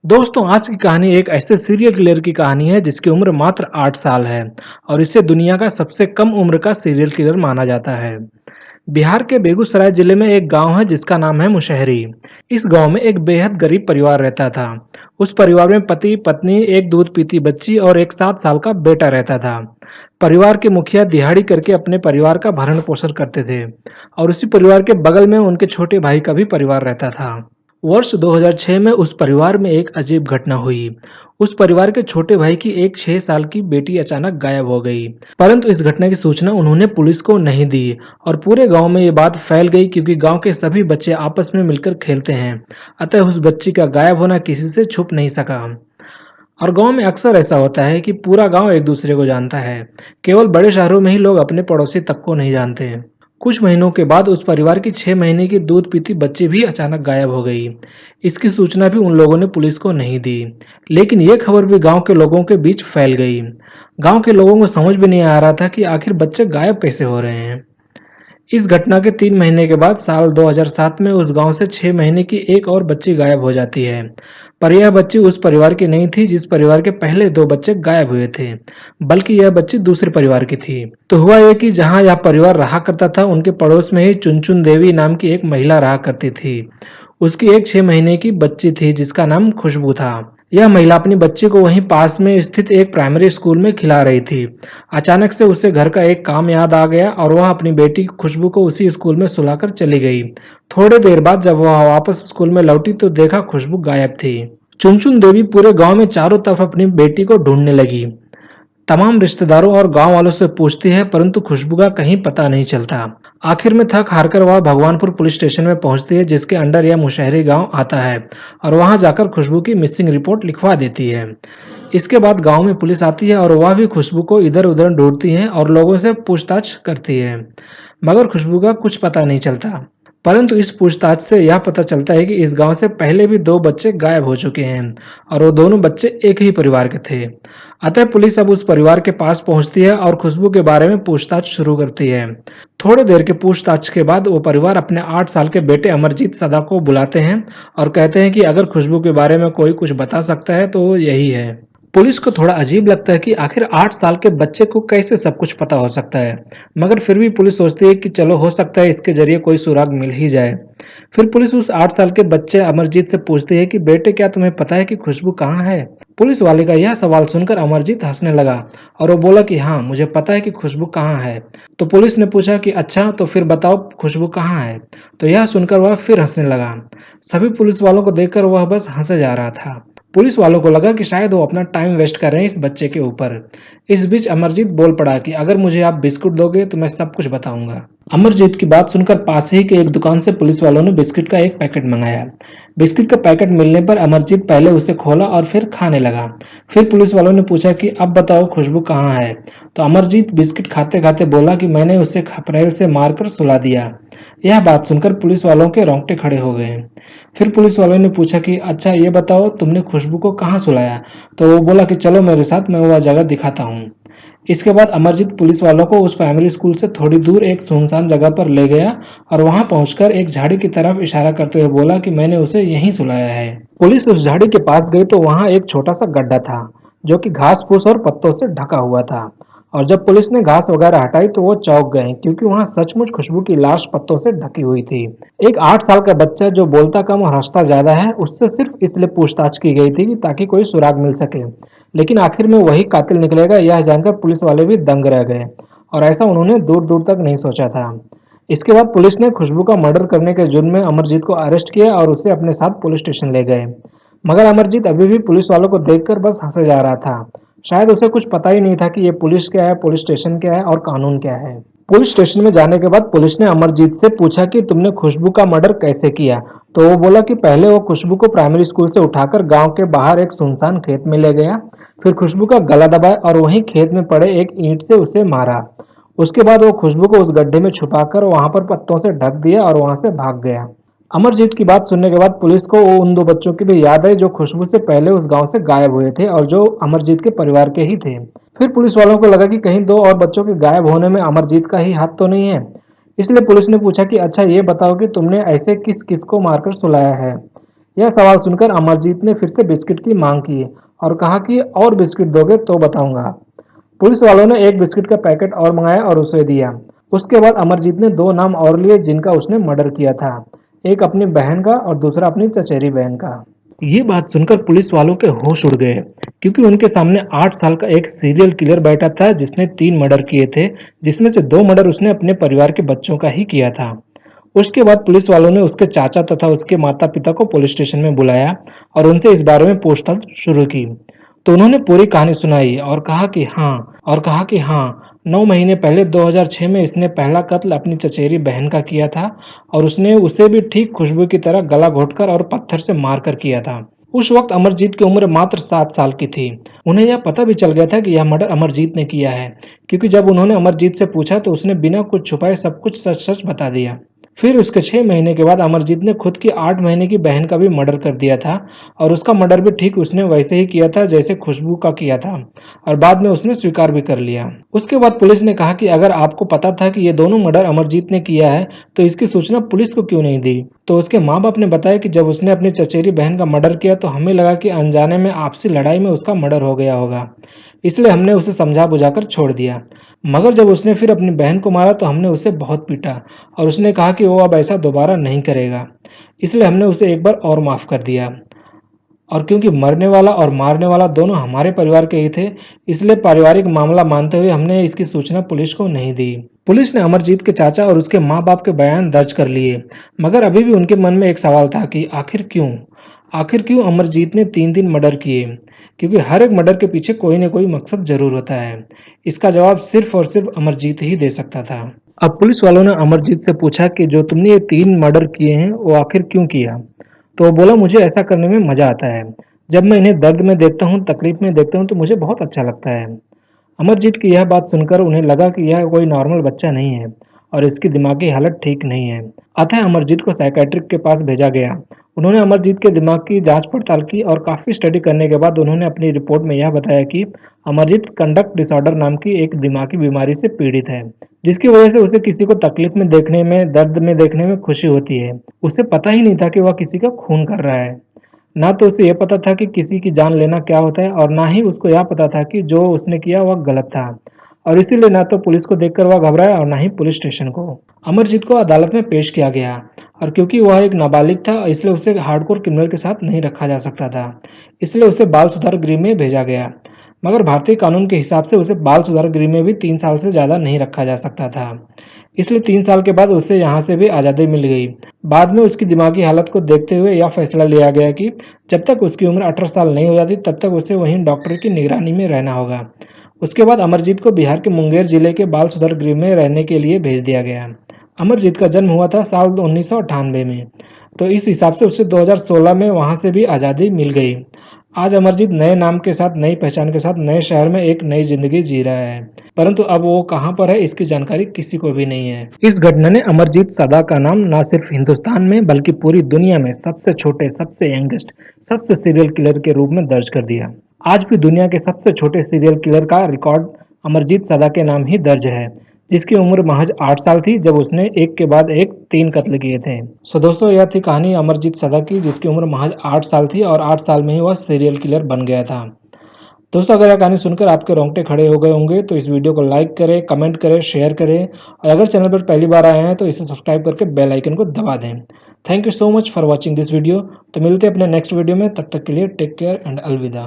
दोस्तों, आज की कहानी एक ऐसे सीरियल किलर की कहानी है जिसकी उम्र मात्र 8 साल है और इसे दुनिया का सबसे कम उम्र का सीरियल किलर माना जाता है। बिहार के बेगूसराय जिले में एक गांव है जिसका नाम है मुशहरी। इस गांव में एक बेहद गरीब परिवार रहता था। उस परिवार में पति, पत्नी, एक दूध पीती बच्ची और एक 7 साल का बेटा रहता था। परिवार के मुखिया दिहाड़ी करके अपने परिवार का भरण पोषण करते थे और उसी परिवार के बगल में उनके छोटे भाई का भी परिवार रहता था। वर्ष 2006 में उस परिवार में एक अजीब घटना हुई। उस परिवार के छोटे भाई की एक 6 साल की बेटी अचानक गायब हो गई। परंतु इस घटना की सूचना उन्होंने पुलिस को नहीं दी और पूरे गांव में ये बात फैल गई क्योंकि गांव के सभी बच्चे आपस में मिलकर खेलते हैं। अतः उस बच्ची का गायब होना किसी से छुप नहीं सका। और गांव में अक्सर ऐसा होता है कि पूरा गांव एक दूसरे को जानता है। केवल बड़े शहरों में ही लोग अपने पड़ोसी तक को नहीं जानते। कुछ महीनों के बाद उस परिवार की 6 महीने की दूध पीती बच्ची भी अचानक गायब हो गई। इसकी सूचना भी उन लोगों ने पुलिस को नहीं दी। लेकिन ये खबर भी गांव के लोगों के बीच फैल गई। गांव के लोगों को समझ में नहीं आ रहा था कि आखिर बच्चे गायब कैसे हो रहे हैं। इस घटना के 3 महीने के बाद साल 2007 में उस गांव से 6 महीने की एक और बच्ची गायब हो जाती है। पर यह बच्ची उस परिवार की नहीं थी जिस परिवार के पहले 2 बच्चे गायब हुए थे, बल्कि यह बच्ची दूसरे परिवार की थी। तो हुआ यह कि जहां यह परिवार रहा करता था, उनके पड़ोस में ही चुनचुन देवी नाम की एक महिला रहा करती थी। उसकी एक 6 महीने की बच्ची थी जिसका नाम खुशबू था। यह महिला अपनी बच्ची को वहीं पास में स्थित एक प्राइमरी स्कूल में खिला रही थी। अचानक से उसे घर का एक काम याद आ गया और वह अपनी बेटी खुशबू को उसी स्कूल में सुलाकर चली गई। थोड़ी देर बाद जब वह वापस स्कूल में लौटी तो देखा खुशबू गायब थी। चुनचुन देवी पूरे गांव में चारों तरफ अपनी बेटी को ढूंढने लगी। तमाम रिश्तेदारों और गांव वालों से पूछती है परंतु खुशबू का कहीं पता नहीं चलता। आखिर में थक हारकर वह भगवानपुर पुलिस स्टेशन में पहुंचती है जिसके अंडर यह मुशहरी गांव आता है और वहां जाकर खुशबू की मिसिंग रिपोर्ट लिखवा देती है। इसके बाद गांव में पुलिस आती है और वह भी खुशबू को इधर उधर ढूंढती है और लोगों से पूछताछ करती है, मगर खुशबू का कुछ पता नहीं चलता। परंतु इस पूछताछ से यह पता चलता है कि इस गांव से पहले भी 2 बच्चे गायब हो चुके हैं और वो दोनों बच्चे एक ही परिवार के थे। अतः पुलिस अब उस परिवार के पास पहुंचती है और खुशबू के बारे में पूछताछ शुरू करती है। थोड़ी देर के पूछताछ के बाद वो परिवार अपने 8 साल के बेटे अमरजीत सदा को बुलाते हैं और कहते हैं कि अगर खुशबू के बारे में कोई कुछ बता सकता है तो वो यही है। पुलिस को थोड़ा अजीब लगता है कि आखिर 8 साल के बच्चे को कैसे सब कुछ पता हो सकता है, मगर फिर भी पुलिस सोचती है कि चलो हो सकता है इसके जरिए कोई सुराग मिल ही जाए। फिर पुलिस उस 8 साल के बच्चे अमरजीत से पूछती है कि बेटे क्या तुम्हें पता है कि खुशबू कहाँ है? पुलिस वाले का यह सवाल सुनकर अमरजीत हंसने लगा और वो बोला कि हाँ, मुझे पता है कि खुशबू कहाँ है। तो पुलिस ने पूछा कि अच्छा तो फिर बताओ खुशबू कहाँ है? तो यह सुनकर वह फिर हंसने लगा। सभी पुलिस वालों को देखकर वह बस हंसे जा रहा था। पुलिस वालों को लगा कि शायद वो अपना टाइम वेस्ट कर रहे हैं इस बच्चे के ऊपर। इस बीच अमरजीत बोल पड़ा कि अगर मुझे आप बिस्कुट दोगे तो मैं सब कुछ बताऊंगा। अमरजीत की बात सुनकर पास ही के एक दुकान से पुलिस वालों ने बिस्किट का एक पैकेट मंगाया। बिस्किट का पैकेट मिलने पर अमरजीत पहले उसे खोला और फिर खाने लगा। फिर पुलिस वालों ने पूछा कि अब बताओ खुशबू कहाँ है? तो अमरजीत बिस्किट खाते खाते बोला कि मैंने उसे खपरेल से मारकर सुला दिया। यह बात सुनकर पुलिस वालों के रोंगटे खड़े हो गए। फिर पुलिस वालों ने पूछा कि अच्छा ये बताओ तुमने खुशबू को कहाँ सुलाया? तो वो बोला कि चलो मेरे साथ, मैं वह जगह दिखाता हूँ। इसके बाद अमरजीत पुलिस वालों को उस प्राइमरी स्कूल से थोड़ी दूर एक सुनसान जगह पर ले गया और वहां पहुंचकर एक झाड़ी की तरफ इशारा करते हुए बोला कि मैंने उसे यहीं सुलाया है। पुलिस उस झाड़ी के पास गई तो वहां एक छोटा सा गड्ढा था जो कि घास फूस और पत्तों से ढका हुआ था। और जब पुलिस ने घास वगैरह हटाई तो वो चौंक गए क्योंकि वहां सचमुच खुशबू की लाश पत्तों से ढकी हुई थी। एक 8 साल का बच्चा जो बोलता कम और हंसता ज्यादा है, उससे सिर्फ इसलिए पूछताछ की गई थी कि ताकि कोई सुराग मिल सके। लेकिन आखिर में वही कातिल निकलेगा यह जानकर पुलिस वाले भी दंग रह गए और ऐसा उन्होंने दूर दूर तक नहीं सोचा था। इसके बाद पुलिस ने खुशबू का मर्डर करने के जुर्म में अमरजीत को अरेस्ट किया और उसे अपने साथ पुलिस स्टेशन ले गए। मगर अमरजीत अभी भी पुलिस वालों को देखकर बस हंसे जा रहा था। शायद उसे कुछ पता ही नहीं था कि ये पुलिस क्या है, पुलिस स्टेशन क्या है और कानून क्या है। पुलिस स्टेशन में जाने के बाद पुलिस ने अमरजीत से पूछा कि तुमने खुशबू का मर्डर कैसे किया? तो वो बोला कि पहले वो खुशबू को प्राइमरी स्कूल से उठाकर गांव के बाहर एक सुनसान खेत में ले गया, फिर खुशबू का गला दबाया और वहीं खेत में पड़े एक ईंट से उसे मारा। उसके बाद वो खुशबू को उस गड्ढे में छुपाकर वहां पर पत्तों से ढक दिया और वहां से भाग गया। अमरजीत की बात सुनने के बाद पुलिस को वो उन 2 बच्चों की भी याद आई जो खुशबू से पहले उस गांव से गायब हुए थे और जो अमरजीत के परिवार के ही थे। फिर पुलिस वालों को लगा कि कहीं 2 और बच्चों के गायब होने में अमरजीत का ही हाथ तो नहीं है। इसलिए पुलिस ने पूछा कि अच्छा ये बताओ कि तुमने ऐसे किस किस को मारकर सुलाया है? यह सवाल सुनकर अमरजीत ने फिर से बिस्किट की मांग की और कहा कि और बिस्किट दोगे तो बताऊंगा। पुलिस वालों ने एक बिस्किट का पैकेट और मंगाया और उसे दिया। उसके बाद अमरजीत ने दो नाम और लिए जिनका उसने मर्डर किया था, एक अपनी बहन का और दूसरा अपनी चचेरी बहन का। ये बात सुनकर पुलिस वालों के होश उड़ गए, क्योंकि उनके सामने 8 साल का एक सीरियल किलर बैठा था जिसने 3 मर्डर किए थे, जिसमें से 2 मर्डर उसने अपने परिवार के बच्चों का ही किया था। उसके बाद पुलिस वालों ने उसके चाचा तथा उसके माता पिता को पुलिस स्टेशन में बुलाया और उनसे इस बारे में पूछताछ शुरू की। तो उन्होंने पूरी कहानी सुनाई और कहा कि हाँ, 9 महीने पहले 2006 में इसने पहला कत्ल अपनी चचेरी बहन का किया था और उसने उसे भी ठीक खुशबू की तरह गला घोटकर और पत्थर से मारकर किया था। उस वक्त अमरजीत की उम्र मात्र 7 साल की थी। उन्हें यह पता भी चल गया था कि यह मर्डर अमरजीत ने किया है, क्योंकि जब उन्होंने अमरजीत से पूछा तो उसने बिना कुछ छुपाए सब कुछ सच सच बता दिया। फिर उसके 6 महीने के बाद अमरजीत ने खुद की 8 महीने की बहन का भी मर्डर कर दिया था और उसका मर्डर भी ठीक उसने वैसे ही किया था जैसे खुशबू का किया था, और बाद में उसने स्वीकार भी कर लिया। उसके बाद पुलिस ने कहा कि अगर आपको पता था कि ये दोनों मर्डर अमरजीत ने किया है तो इसकी सूचना पुलिस को क्यों नहीं दी। तो उसके माँ बाप ने बताया कि जब उसने अपनी चचेरी बहन का मर्डर किया तो हमें लगा कि अनजाने में आपसी लड़ाई में उसका मर्डर हो गया होगा, इसलिए हमने उसे समझा बुझाकर छोड़ दिया। मगर जब उसने फिर अपनी बहन को मारा तो हमने उसे बहुत पीटा और उसने कहा कि वो अब ऐसा दोबारा नहीं करेगा, इसलिए हमने उसे एक बार और माफ़ कर दिया। और क्योंकि मरने वाला और मारने वाला दोनों हमारे परिवार के ही थे, इसलिए पारिवारिक मामला मानते हुए हमने इसकी सूचना पुलिस को नहीं दी। पुलिस ने अमरजीत के चाचा और उसके माँ बाप के बयान दर्ज कर लिए, मगर अभी भी उनके मन में एक सवाल था कि आखिर क्यों अमरजीत ने 3 मर्डर किए, क्योंकि हर एक मर्डर के पीछे कोई न कोई मकसद जरूर होता है। इसका जवाब सिर्फ और सिर्फ अमरजीत ही दे सकता था। अब पुलिस वालों ने अमरजीत से पूछा कि जो तुमने ये 3 मर्डर किए हैं वो आखिर क्यों किया। तो वो बोला, मुझे ऐसा करने में मजा आता है। जब मैं इन्हें दर्द में देखता हूँ, तकलीफ में देखता हूँ तो मुझे बहुत अच्छा लगता है। अमरजीत की यह बात सुनकर उन्हें लगा कि यह कोई नॉर्मल बच्चा नहीं है और इसकी दिमागी हालत ठीक नहीं है। अतः अमरजीत को साइकेट्रिक के पास भेजा गया। उन्होंने अमरजीत के दिमाग की जांच पड़ताल की और काफ़ी स्टडी करने के बाद उन्होंने अपनी रिपोर्ट में यह बताया कि अमरजीत कंडक्ट डिसऑर्डर नाम की एक दिमागी बीमारी से पीड़ित है, जिसकी वजह से उसे किसी को तकलीफ में देखने में, दर्द में देखने में खुशी होती है। उसे पता ही नहीं था कि वह किसी का खून कर रहा है। ना तो उसे यह पता था कि किसी की जान लेना क्या होता है और ना ही उसको यह पता था कि जो उसने किया वह गलत था, और इसीलिए ना तो पुलिस को देखकर वह घबराया और ना ही पुलिस स्टेशन को। अमरजीत को अदालत में पेश किया गया और क्योंकि वह एक नाबालिग था इसलिए उसे हार्डकोर क्रिमिनल के साथ नहीं रखा जा सकता था, इसलिए उसे बाल सुधार गृह में भेजा गया। मगर भारतीय कानून के हिसाब से उसे बाल सुधार गृह में भी 3 साल से ज़्यादा नहीं रखा जा सकता था, इसलिए 3 साल के बाद उसे यहाँ से भी आज़ादी मिल गई। बाद में उसकी दिमागी हालत को देखते हुए यह फैसला लिया गया कि जब तक उसकी उम्र 18 साल नहीं हो जाती तब तक उसे वहीं डॉक्टर की निगरानी में रहना होगा। उसके बाद अमरजीत को बिहार के मुंगेर जिले के बाल सुधार गृह में रहने के लिए भेज दिया गया। अमरजीत का जन्म हुआ था साल 1998 में, तो इस हिसाब से उसे 2016 में वहाँ से भी आज़ादी मिल गई। आज अमरजीत नए नाम के साथ, नई पहचान के साथ नए शहर में एक नई जिंदगी जी रहा है, परंतु अब वो कहाँ पर है इसकी जानकारी किसी को भी नहीं है। इस घटना ने अमरजीत सदा का नाम न सिर्फ हिंदुस्तान में बल्कि पूरी दुनिया में सबसे छोटे, सबसे यंगेस्ट, सबसे सीरियल किलर के रूप में दर्ज कर दिया। आज भी दुनिया के सबसे छोटे सीरियल किलर का रिकॉर्ड अमरजीत सदा के नाम ही दर्ज है, जिसकी उम्र महज 8 साल थी जब उसने एक के बाद एक 3 कत्ल किए थे। सो दोस्तों, यह थी कहानी अमरजीत सदा की, जिसकी उम्र महज 8 साल थी और 8 साल में ही वह सीरियल किलर बन गया था। दोस्तों, अगर यह कहानी सुनकर आपके रोंगटे खड़े हो गए होंगे तो इस वीडियो को लाइक करें, कमेंट करें, शेयर करें और अगर चैनल पर पहली बार आए हैं तो इसे सब्सक्राइब करके बेल आइकन को दबा दें। Thank you so much for watching this video. तो मिलते हैं अपने नेक्स्ट वीडियो में, तब तक के लिए टेक केयर एंड अलविदा।